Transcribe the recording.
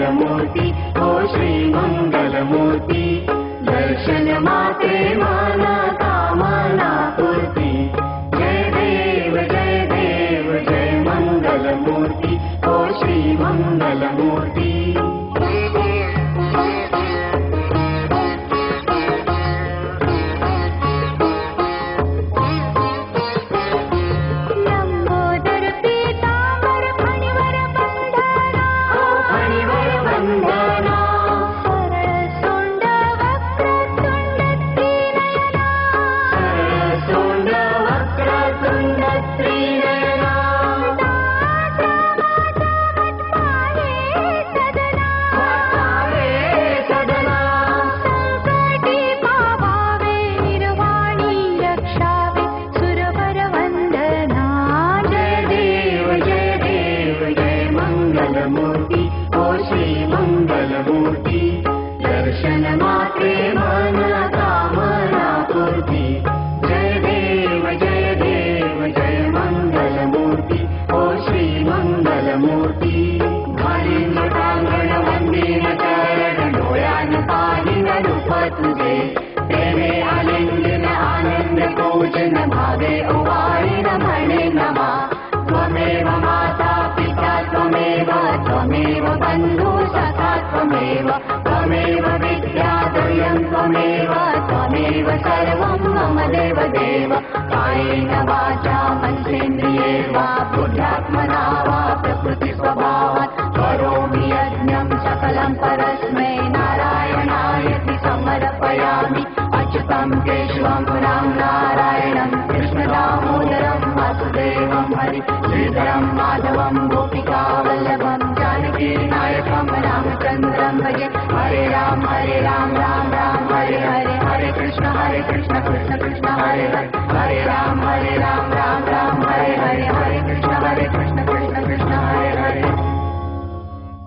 मंगलमूर्ति ओ श्री मंगलमूर्ति। दर्शन मात्रे मन कामना पूर्ति। जय देव जय मंगलमूर्ति ओ श्री मंगलमूर्ति। दर्शन मात्रे मन कामना पूर्ति। जय देव जय मंगलमूर्ति ओ श्री मंगलमूर्ति। घालीन प्रांगण वंदीन चरण डोळ्यान पाहिन रूप तुझे। प्रेमे आलिंगन आनंद पूजन भावे ओवाळीन म्हणे नमा। त्वमेव माता पिता त्वमेव बंधु सखा त्वमेव। त्वमेव विद्याधर्यं त्वमेव सर्वं मम देव। कायेन वाचा मनसेन्द्रिये वा बुद्ध्यात्मना वा प्रकृतिस्वभावात् करोमि यज्ञं सकलं परस्मै नारायणायति समर्पयामि। अच्युतं केशवं राम नारायणं कृष्णदामोदरं वासुदेवं हरि श्रीधरं माधवं गोपिकावल्लभं जानकी नायकं रामचन्द्रं भजे। हरे राम राम राम हरे हरे। हरे कृष्ण कृष्ण कृष्ण हरे हरे। हरे राम राम राम हरे हरे। हरे कृष्ण